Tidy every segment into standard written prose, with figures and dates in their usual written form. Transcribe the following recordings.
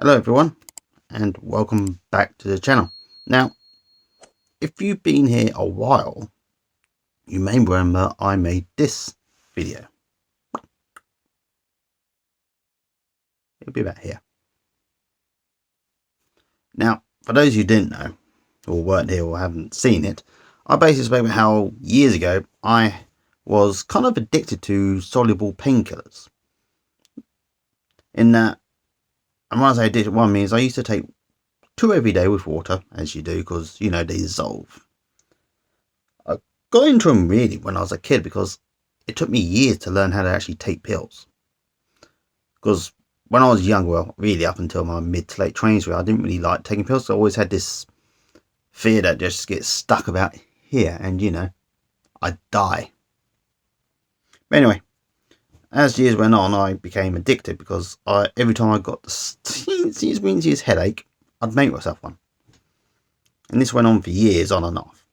Hello everyone, and welcome back to the channel. Now, if you've been here a while, you may remember I made this video. It'll be about here. Now, for those who didn't know, or weren't here or haven't seen it, I basically spoke about how years ago I was kind of addicted to soluble painkillers. In that, and when I say addicted, one means I used to take 2 every day with water, as you do, because, you know, they dissolve. I got into them really when I was a kid because it took me years to learn how to actually take pills. Because when I was young, well, really up until my mid to late 20s, I didn't really like taking pills. So I always had this fear that just gets stuck about here and, you know, I'd die. But anyway, as years went on, I became addicted because every time I got the teeniest headache, I'd make myself one. And this went on for years, on and off.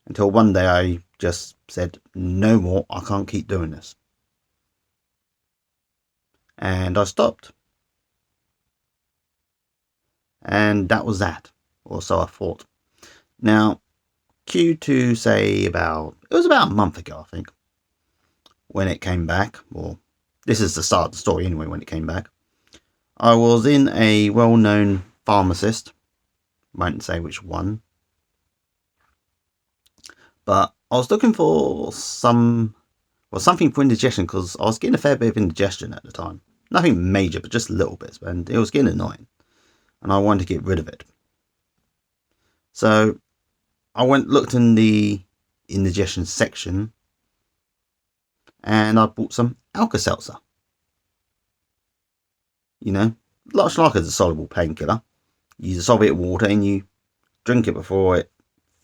Until one day I just said, no more, I can't keep doing this. And I stopped. And that was that. Or so I thought. Now, cue to say it was about a month ago, I think, when it came back. Or this is the start of the story anyway, when it came back. I was in a well-known pharmacist. Won't say which one. But I was looking for something for indigestion, because I was getting a fair bit of indigestion at the time. Nothing major, but just little bits, and it was getting annoying. And I wanted to get rid of it. So I looked in the indigestion section, and I bought some Alka-Seltzer. You know, much like as a soluble painkiller. You dissolve it in water and you drink it before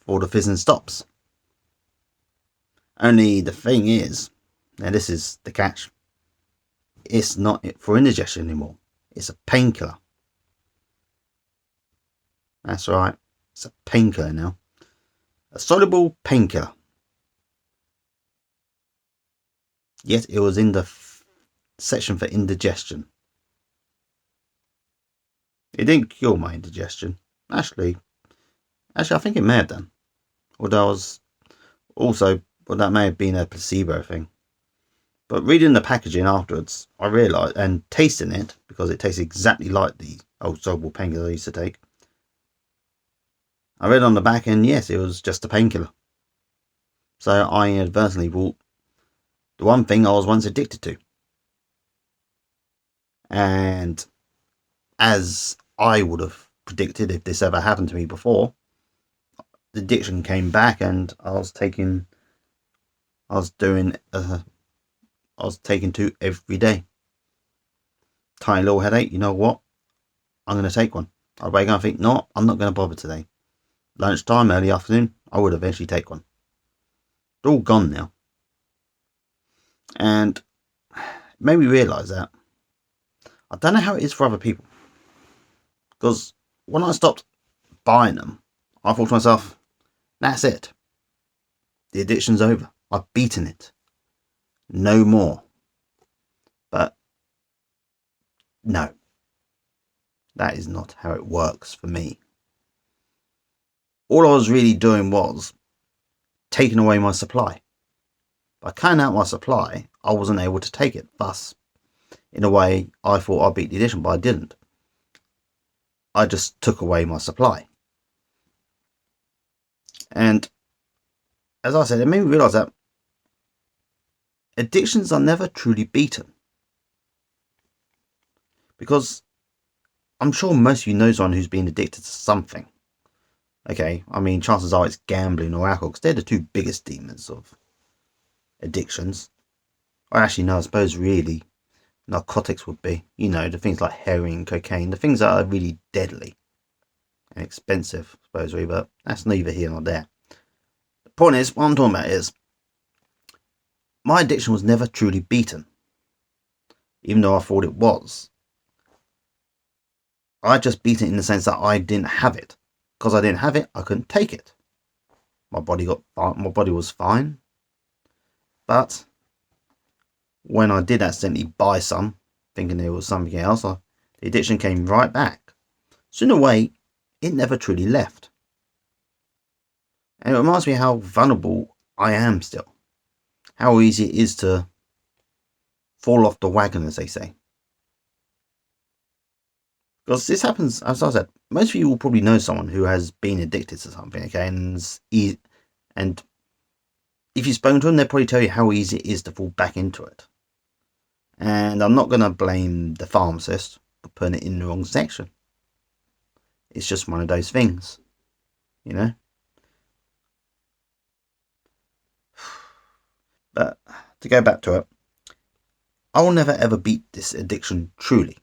the fizzing stops. Only the thing is, and this is the catch, it's not for indigestion anymore. It's a painkiller. That's right, it's a painkiller now. A soluble painkiller. Yet it was in the section for indigestion. It didn't cure my indigestion. Actually, I think it may have done. Although that may have been a placebo thing. But reading the packaging afterwards, I realised, and tasting it, because it tastes exactly like the old soluble painkiller I used to take, I read on the back, and yes, it was just a painkiller. So I inadvertently bought the one thing I was once addicted to. And as I would have predicted if this ever happened to me before, the addiction came back, and I was taking 2 every day. Tiny little headache, you know what? I'm going to take one. I wake up and think, no, I'm not going to bother today. Lunchtime, early afternoon, I would eventually take one. They're all gone now. And it made me realise that I don't know how it is for other people. Because when I stopped buying them, I thought to myself, that's it. The addiction's over. I've beaten it. No more. But no. That is not how it works for me. All I was really doing was taking away my supply. By cutting out my supply, I wasn't able to take it. Thus, in a way, I thought I beat the addiction, but I didn't. I just took away my supply. And as I said, it made me realise that addictions are never truly beaten. Because I'm sure most of you know someone who's been addicted to something. Okay, I mean, chances are it's gambling or alcohol, because they're the 2 biggest demons of addictions. Or actually, no, I suppose really narcotics would be. You know, the things like heroin, cocaine, the things that are really deadly and expensive, supposedly, but that's neither here nor there. The point is, what I'm talking about is, my addiction was never truly beaten. Even though I thought it was. I just beat it in the sense that I didn't have it. Because I didn't have it, I couldn't take it. My body was fine. But when I did accidentally buy some, thinking there was something else, The addiction came right back. So in a way, it never truly left. And it reminds me how vulnerable I am still. How easy it is to fall off the wagon, as they say. Because this happens, as I said, most of you will probably know someone who has been addicted to something, okay? And if you've spoken to them, they'll probably tell you how easy it is to fall back into it. And I'm not going to blame the pharmacist for putting it in the wrong section. It's just one of those things, you know? But to go back to it, I will never ever beat this addiction truly.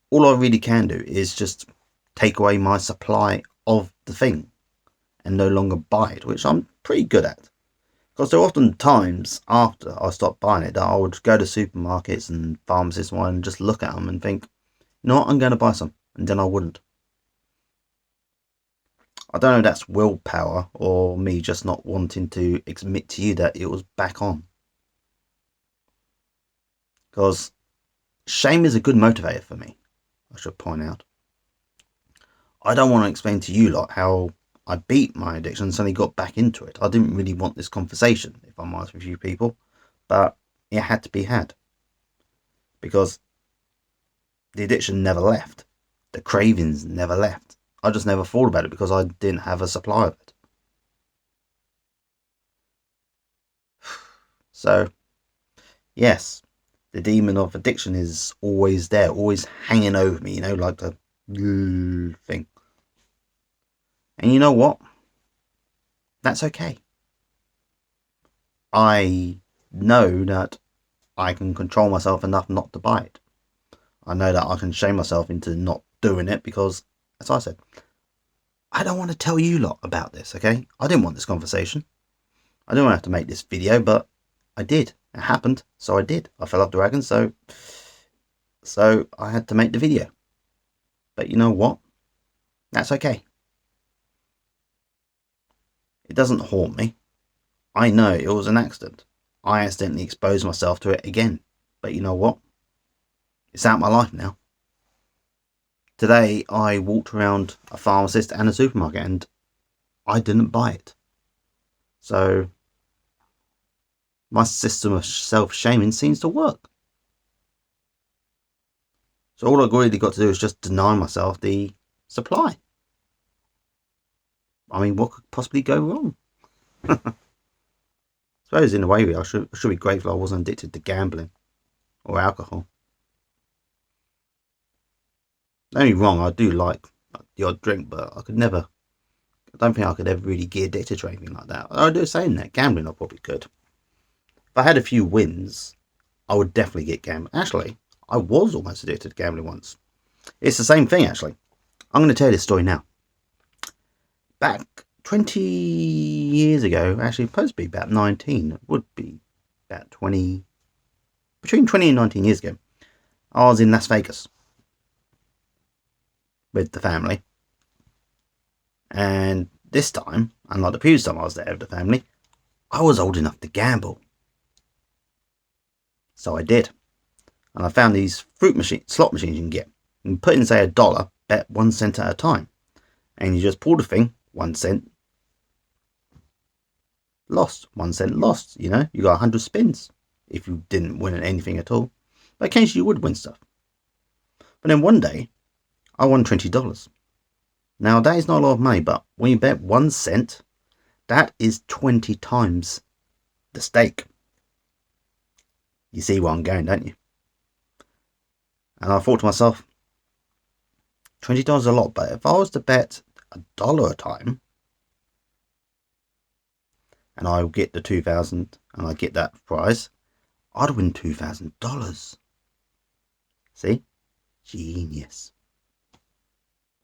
All I really can do is just take away my supply of the thing and no longer buy it, which I'm pretty good at. Because there are often times after I stopped buying it that I would go to supermarkets and pharmacists and just look at them and think, you know what, I'm going to buy some. And then I wouldn't. I don't know if that's willpower or me just not wanting to admit to you that it was back on. Because shame is a good motivator for me, I should point out. I don't want to explain to you lot how I beat my addiction and suddenly got back into it. I didn't really want this conversation, if I'm honest with you people, but it had to be had. Because the addiction never left. The cravings never left. I just never thought about it because I didn't have a supply of it. So, yes, the demon of addiction is always there, always hanging over me, you know, like the thing. And you know what? That's okay. I know that I can control myself enough not to buy it. I know that I can shame myself into not doing it because, as I said, I don't want to tell you lot about this, okay? I didn't want this conversation. I didn't want to have to make this video, but I did. It happened, so I did. I fell off the wagon, so I had to make the video. But you know what? That's okay. It doesn't haunt me. I know it was an accident. I accidentally exposed myself to it again. But you know what? It's out of my life now. Today, I walked around a pharmacist and a supermarket and I didn't buy it. So, my system of self-shaming seems to work. So all I've really got to do is just deny myself the supply. I mean, what could possibly go wrong? I suppose in a way I should be grateful I wasn't addicted to gambling or alcohol. Don't get me wrong, I do like the odd drink, but I don't think I could ever really get addicted to anything like that. I do saying that, gambling I probably could. If I had a few wins, I would definitely get gambling. Actually, I was almost addicted to gambling once. It's the same thing, actually. I'm going to tell you this story now. Back 20 years ago, actually supposed to be about 19, it would be about between 20 and 19 years ago, I was in Las Vegas with the family. And this time, unlike the previous time I was there with the family, I was old enough to gamble. So I did. And I found these slot machines you can get. You can put in, say, $1, bet 1 cent at a time. And you just pull the thing, 1 cent lost, 1 cent lost. You know, you got 100 spins if you didn't win anything at all. But occasionally you would win stuff. But then one day, I won $20. Now, that is not a lot of money, but when you bet 1 cent, that is 20 times the stake. You see where I'm going, don't you? And I thought to myself, $20 is a lot, but if I was to bet $1 a time, and I get the 2,000, and I get that prize, I'd win $2,000. See? Genius.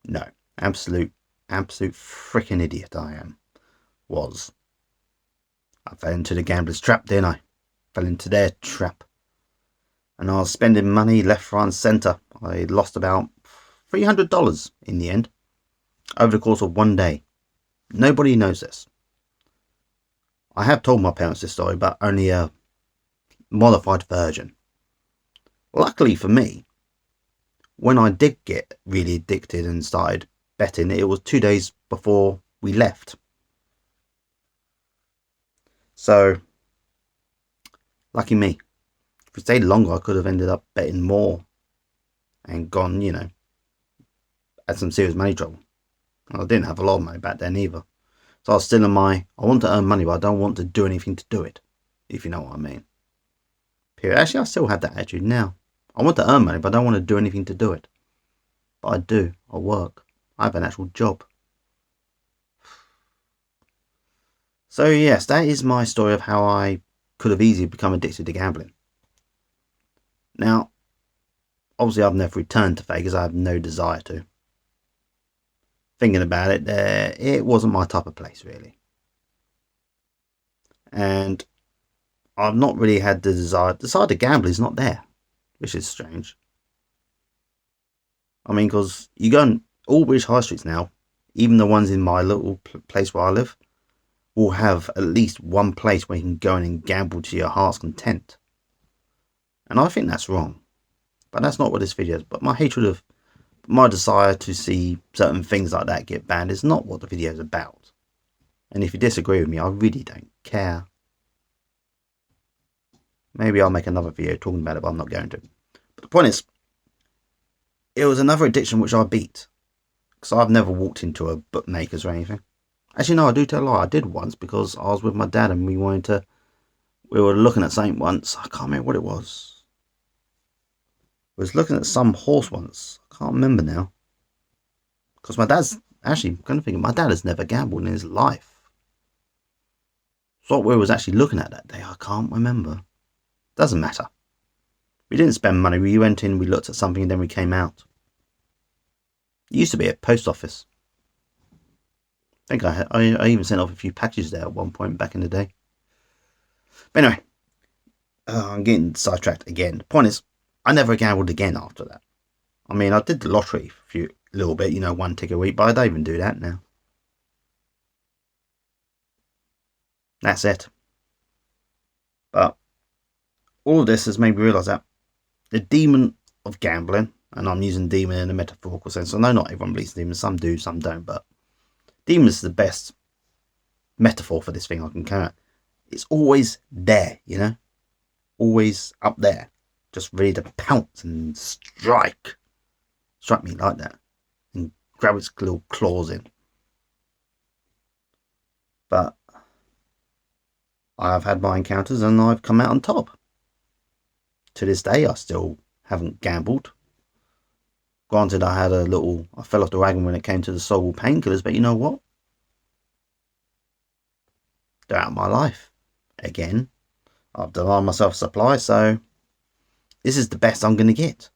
No, absolute freaking idiot I am. I fell into the gambler's trap, didn't I? Fell into their trap. And I was spending money left, right and centre. I lost about $300 in the end, over the course of one day. Nobody knows this. I have told my parents this story, but only a modified version. Luckily for me, when I did get really addicted and started betting, it was 2 days before we left. So, lucky me. If we stayed longer, I could have ended up betting more and gone, had some serious money trouble. I didn't have a lot of money back then either. So I was still in I want to earn money, but I don't want to do anything to do it, if you know what I mean. Period. Actually, I still have that attitude now. I want to earn money, but I don't want to do anything to do it. But I do. I work. I have an actual job. So yes, that is my story of how I could have easily become addicted to gambling. Now, obviously I've never returned to Vegas. I have no desire to. Thinking about it, it wasn't my type of place, really. And I've not really had the desire. The desire to gamble is not there, which is strange. I mean, because you go on all British high streets now, even the ones in my little place where I live, will have at least one place where you can go in and gamble to your heart's content. And I think that's wrong. But that's not what this video is. But my desire to see certain things like that get banned is not what the video is about. And if you disagree with me, I really don't care. Maybe I'll make another video talking about it, but I'm not going to. But the point is, it was another addiction which I beat. Because I've never walked into a bookmaker's or anything. Actually, no, I do tell a lie. I did once because I was with my dad and we were looking at something once. I can't remember what it was. I was looking at some horse once. I can't remember now. Because my dad's, actually, I'm going to think, my dad has never gambled in his life. So what we was actually looking at that day, I can't remember. Doesn't matter. We didn't spend money. We went in, we looked at something, and then we came out. It used to be a post office. I think I even sent off a few packages there at one point back in the day. But anyway, I'm getting sidetracked again. The point is, I never gambled again after that. I mean, I did the lottery a little bit, 1 ticket a week, but I don't even do that now. That's it. But all of this has made me realise that the demon of gambling, and I'm using demon in a metaphorical sense. I know not everyone believes in demons, some do, some don't, but demon is the best metaphor for this thing I can come at. It's always there, always up there, just ready to pounce and strike me like that and grab its little claws in. But I've had my encounters and I've come out on top. To this day, I still haven't gambled. Granted, I fell off the wagon when it came to the Soluble Painkillers, but you know what? They're out of my life. Again, I've denied myself supply, so this is the best I'm going to get.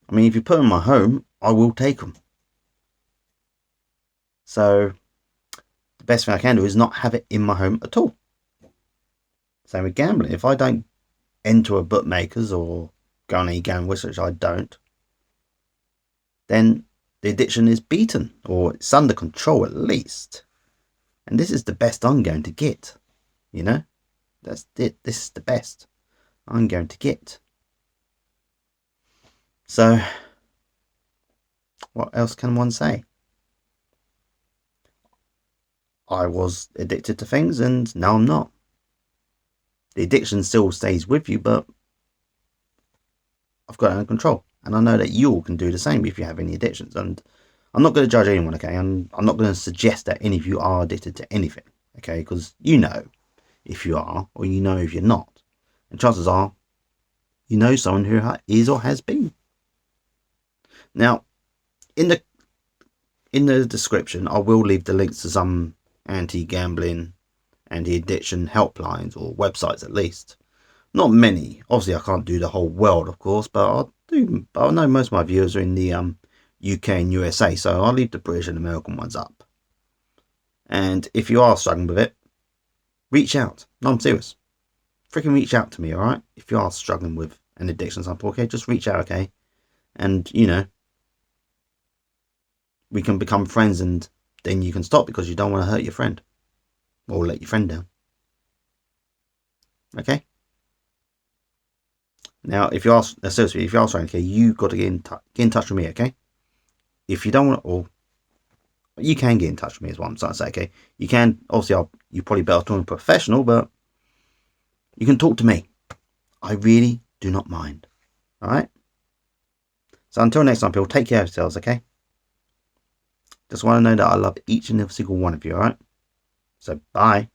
I mean, if you put them in my home, I will take them. So, the best thing I can do is not have it in my home at all. Same with gambling. If I don't enter a bookmaker's or go on any gambling, which I don't, then the addiction is beaten, or it's under control at least. And this is the best I'm going to get. That's it. This is the best I'm going to get. So, what else can one say? I was addicted to things and now I'm not. The addiction still stays with you, but I've got it under control. And I know that you all can do the same if you have any addictions. And I'm not going to judge anyone, okay? I'm not going to suggest that any of you are addicted to anything, okay? Because you know if you are, or you know if you're not. And chances are, you know someone who is or has been. Now, in the description, I will leave the links to some anti-gambling, anti-addiction helplines, or websites at least. Not many. Obviously, I can't do the whole world, of course, but I know most of my viewers are in the UK and USA, so I'll leave the British and American ones up. And if you are struggling with it, reach out. No, I'm serious. Freaking reach out to me, alright? If you are struggling with an addiction or something, okay, just reach out, okay? And, we can become friends and then you can stop because you don't want to hurt your friend. Or let your friend down. Okay? Now, if you are seriously, if you are sorry, okay, you got to get in touch with me, okay? If you don't want, or you can get in touch with me, is what I'm trying to say, okay? You can, obviously, you probably better talk to a professional, but you can talk to me. I really do not mind. All right? So until next time, people, take care of yourselves, okay? Just want to know that I love each and every single one of you, all right? So bye.